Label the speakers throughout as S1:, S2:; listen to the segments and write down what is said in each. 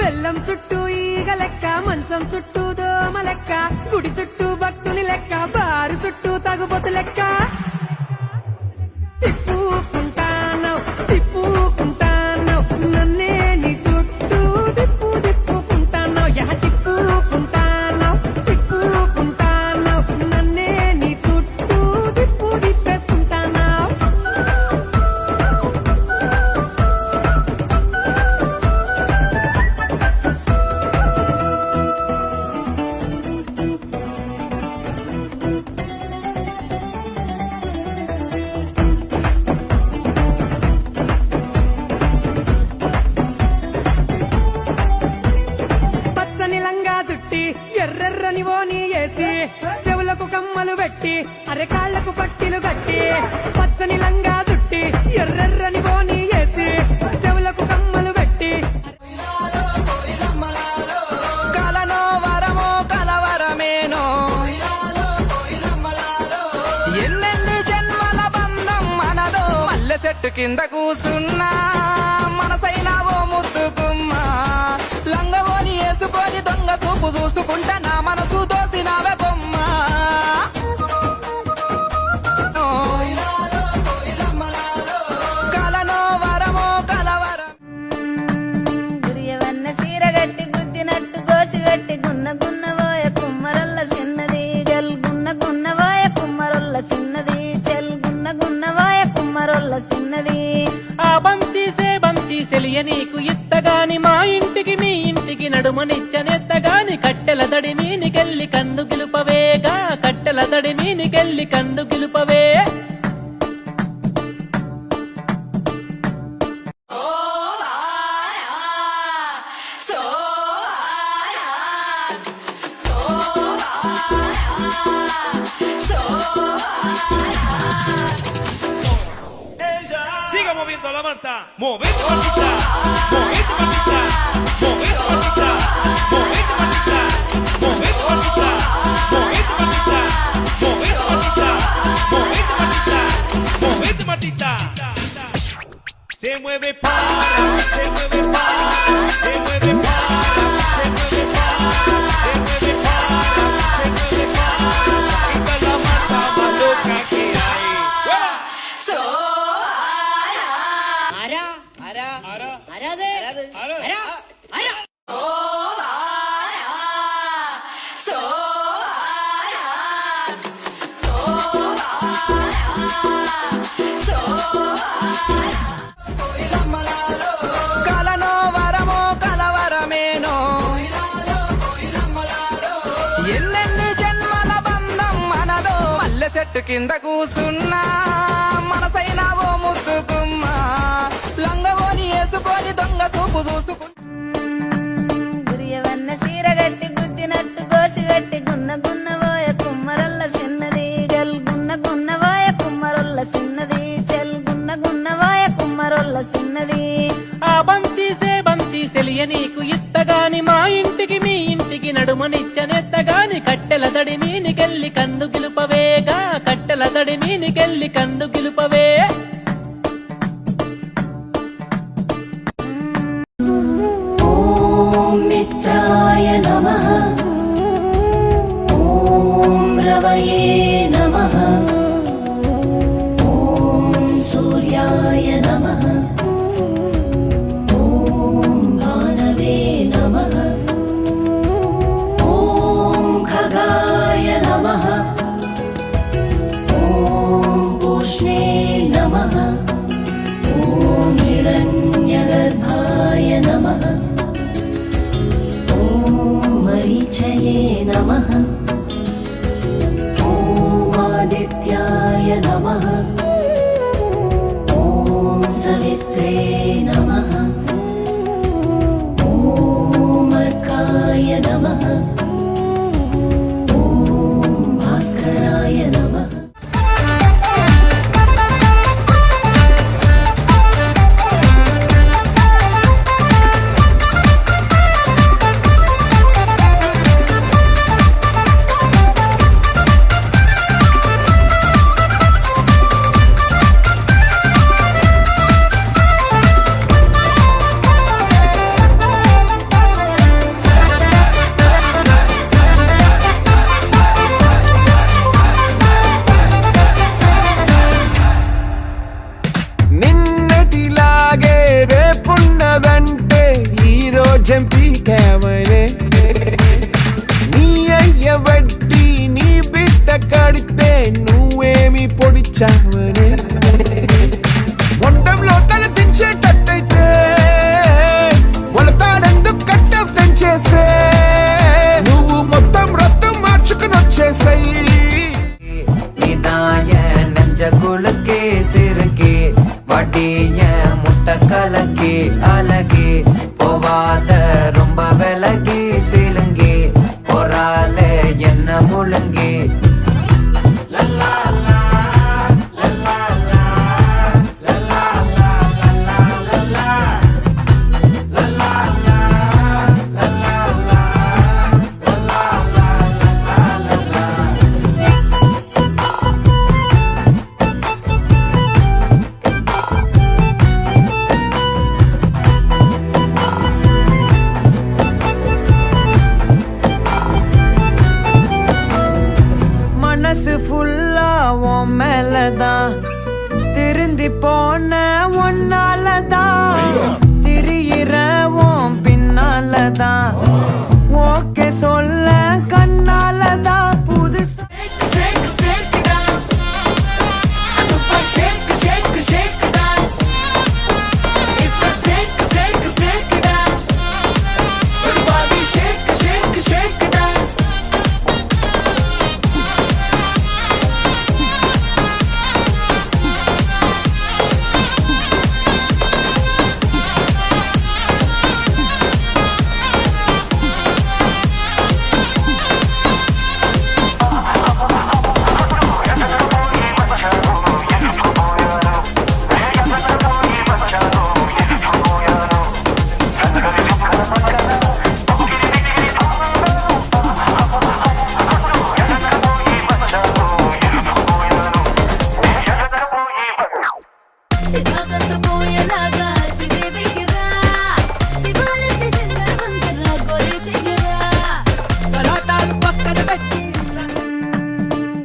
S1: బెల్లం చుట్టూ ఈగ లెక్క, మంచం చుట్టూ దోమ లెక్క, గుడి చుట్టూ భక్తుని లెక్క, బారు చుట్టూ తగుబొతు లెక్క. తిప్పుకుంటానవ్ తిప్పుకుంటానవ్ నన్నే నీ చుట్టూ తిప్పుకుంటానవ్, తిప్పుకుంటానవ్ తిప్పుకుంటానవ్ నన్నే నీ చుట్టూ తిప్పేసుకుంటానవ్. పచ్చని లంగా చుట్టి ఎర్రెర్రని ఓని వేసి, చెవులకు కమ్మలు పెట్టి అరెకాళ్లకు పట్టిలు కట్టి. పచ్చని లంగా చుట్టి ఎర్రెర్రని ఓని వేసి, చెవులకు కమ్మలు పెట్టి.
S2: కలనో వరమో కలవరమేనో, ఎన్నెన్ని జన్మల బంధం మనదో. మల్లె చెట్టు కింద కూస్తున్నా మనసైనా ఓ ముద్దుకుమ్మా, లంగవోని వేసుకొని దొంగ చూపు చూసుకుంటా నా మనసు దోసినావే బొమ్మ. కలనో వరమో కలవరం.
S3: గురియవన్న సీరగట్టి గుద్దినట్టు గోసివెట్టి గున్న గున్నవోయ కుమ్మరొల్ల సిన్నది, గల్ గున్న గున్నవోయ కుమ్మరొల్ల సిన్నది, చెల్ గున్న గున్నవోయ కుమ్మరొల్ల సిన్నది.
S1: ఆ బంతి సెలియ నీకు ఇత్తగాని, మా ఇంటికి మీ ఇంటికి నడుమనిచ్చనెత్తగాని, కట్టెల దడి మీనికెళ్ళి కన్ను గిలుపవేగా, కట్టెల దడి మీనికెళ్ళి కన్ను గిలుపవే.
S4: Siga moviendo la manta, movete mantita, movete mantita, movete mantita, movete mantita, movete mantita, movete mantita, movete mantita, movete mantita, movete mantita. Se mueve para, se mueve para, se mueve para, se mueve para, se mueve para, se mueve para. Esta es la manta más loca que hay. ¡Fuera!
S2: కలనో వరమో కలవరమేనో, ఎన్నెన్ని జన్మల బంధం మనదో. మల్లె చెట్టు కింద కూస్తున్నా మనసైనా ఓ ముద్దుకుమ్మా, లంగవోని వేసుకొని దొంగ చూపు చూసుకుంటా.
S3: గురియవన్న సీరగట్టి గుద్దినట్టు గోసివెట్టి గున్న గున్నవోయ కుమ్మరొల్ల సిన్నది, గల్ గున్న గున్నవోయ కుమ్మరొల్ల సిన్నది, చెల్ గున్న గున్నవోయ కుమ్మరొల్ల సిన్నది.
S1: ఆ బంతి సెలియ నీకు ఇత్తగాని, మా ఇంటికి మీ ఇంటికి నడుమనిచ్చనెత్తగాని, కట్టెల దడి మీనికెళ్ళి కన్ను గిలుపవేగా, కట్టెల దడి మీనికెళ్ళి కన్ను గిలుపవే.
S5: ఓం మిత్రాయ నమః, ఓం రవయే నమః, ఓం సూర్యాయ నమః, ఓం భానవే నమః, ఓం ఖగాయ నమః, ఓం పూష్ణే నమః, ఓం హిరణ్యగర్భాయ నమః, मरीचये नमः, ॐ आदित्याय नमः, ॐ सवित्रे नमः, ॐ अर्काय नमः, ॐ भास्कराय नमः.
S6: నిజం పీకావనే నీ అయ్య వడ్డీ నీ బిడ్డ కడితే నువ్వేమి పొడిచావనే మొండంలో తల దించేటట్టయితే మొలతాడెందుకు కట్ట పెంచేసే నువ్వు మొత్తం రక్తం మార్చుకుని వచ్చేసాయి
S7: இதாய நெஞ்சகுளுக்கே சிறுக்கே வட்டிய முட்டக்கலக்கே அழகே போவாத ரொம்ப விலகி சிலுங்கி பொறால என்ன முழுங்கி மனசு ஃபுல்லா உன் மேலதான் திருந்தி போன ஒன்னாலதான் திரியிற உன் பின்னாலதான் ஓகே சொல்ல கண்ணாலதான் புதுசு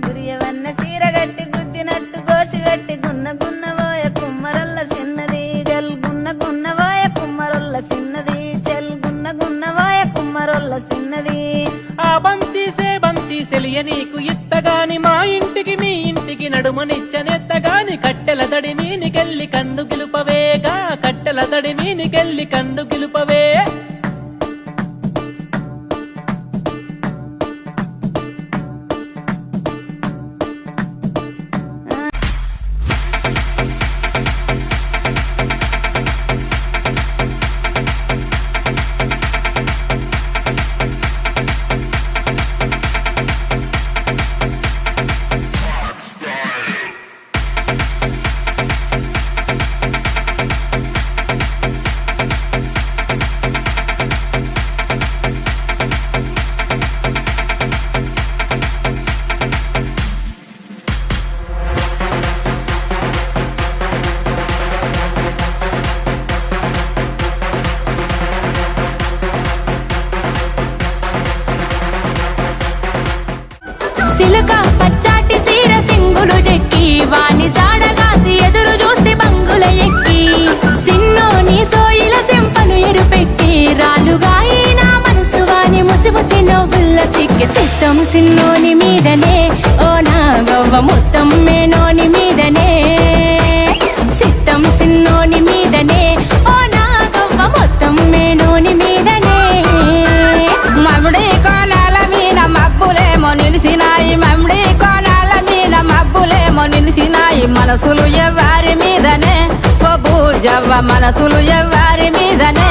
S3: గురియవన్న సీరగట్టి గుద్దినట్టు గోసివెట్టి గున్న గున్నవోయ కుమ్మరొల్ల సిన్నది గల్ గున్న గున్నవోయ కుమ్మరొల్ల సిన్నది చెల్ గున్న గున్నవోయ కుమ్మరొల్ల సిన్నది
S1: ఆ బంతి సెలియ నీకు ఇత్తగాని మా ఇంటికి మీ ఇంటికి నడుమనిచ్చనెత్తగాని కట్టెల దడి మీనికెళ్ళి కన్ను గిలుపవేగా కట్టెల దడి మీనికెళ్ళి కన్ను గిలుపవే
S8: సిలుక పచ్చాటి సీర సింగులు చెక్కి వాని జాడగాసి ఎదురు చూస్తే బంగుల ఎక్కి సిన్నోని సోయిల సెంపను ఎరుపెక్కి రాలుగాయి నా మనసు వాని ముసిముసి నవ్వుల్ల సిక్కి సిట్టం సిన్నోని మీదనే ఓ నా గవ్వ మొత్తం మేనోని మీదనే సిట్టం సిన్నోని మీదనే ఓ నా గవ్వ మొత్తం మేనోని మీదనే
S2: మమ్ముడి కోణాల మీద మబ్బులేమో నిలిసినాయి మమ్ముడి కోణాల మీద మబ్బులేమో నిలిసినాయి మనసులు ఎవ్వారి మీదనే ఓ భూజవ్వ మనసులు ఎవ్వారి మీదనే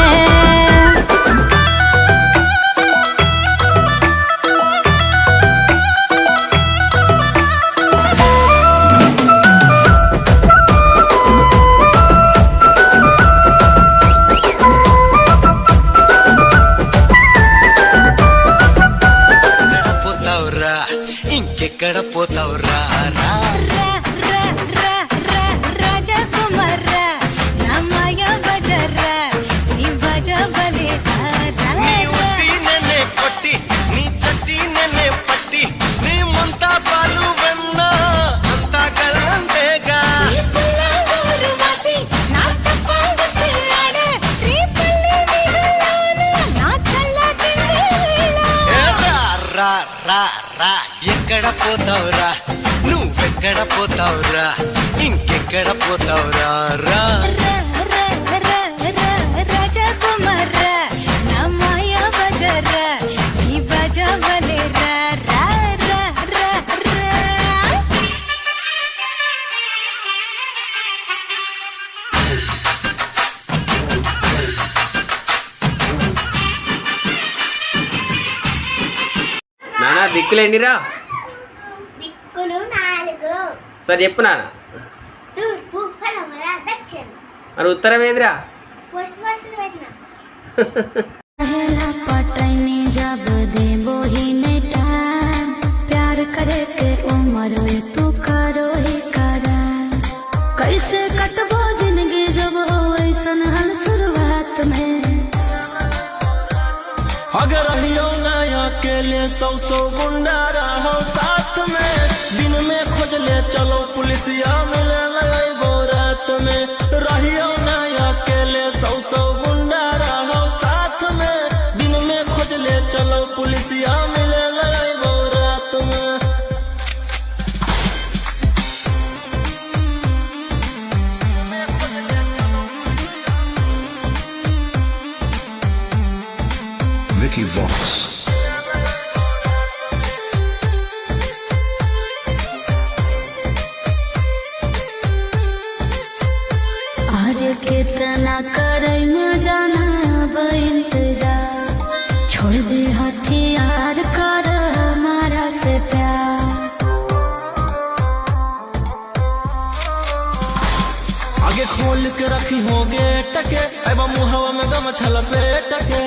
S6: ఇంకెక్కడ పోతావురా
S3: రాజకుమార నమయ బజర నీ బజ బలి
S6: నీ ఉట్టి నన్నే కొట్టి నీ చట్టి నన్నే పట్టి నీ ముంత పాలు వెన్న అంతా గల్లంతేగా
S3: నా తప్ప గుర్తిల్లాడే రీ పల్లి మిగలాన
S6: రా రా ఎక్కడ పోతావురా నువ్వెక్కడ పోతావురా ఇంకెక్కడ పోతావురా రా
S3: రాజకుమార నా మాయా బజార నీ బజా బలే రా రా రా రా రా
S9: నానా దిక్కులేండిరా
S10: దిక్కులు 4
S9: సరే చెప్పు నాన్న
S10: తూర్పు పడమర దక్షిణం
S9: మరి ఉత్తరం ఏదిరా
S10: పోస్ట్ బాక్స్ లో పెట్టిన
S3: पहला पटने जब दे बोही ने टाइम प्यार करे के उम्र में तू करो ही करा कैसे कटबो जिंदगी जब हो ऐसन हल शुरुआत में
S7: अगर रहियो ना अकेले सौ गुंडा रहो साथ में दिन में खोज ले चलो पुलिसिया मिले लगो रात में रहियो ना अकेले सौ गुंडा रहो साथ में दिन में खोज ले चलो पुलिसिया मिले लगो रात में
S11: Vicky Vox.
S3: अरे कितना करे न जाना अब इंतजार छोड़ दे हथियार कर हमारा से प्यार
S7: आगे खोल के रखी होगे टके अब मुहवा में गम छल पे टके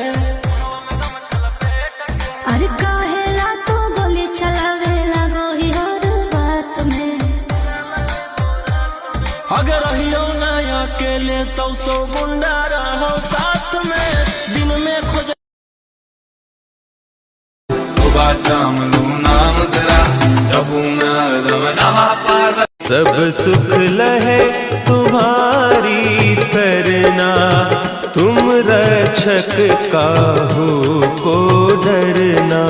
S3: अरे काहेला तो गोली चलावे लगो ही हर बात में
S7: अगर रहियो ना अकेले सौ गुंडा रहो साथ में दिन में खोज
S4: सुबह शाम लू नाम तेरा जपू मैं हरदम नमः पार्वती
S7: सब सुख लहे तुम्हारी सरना तुम रक्षक काहू को डरना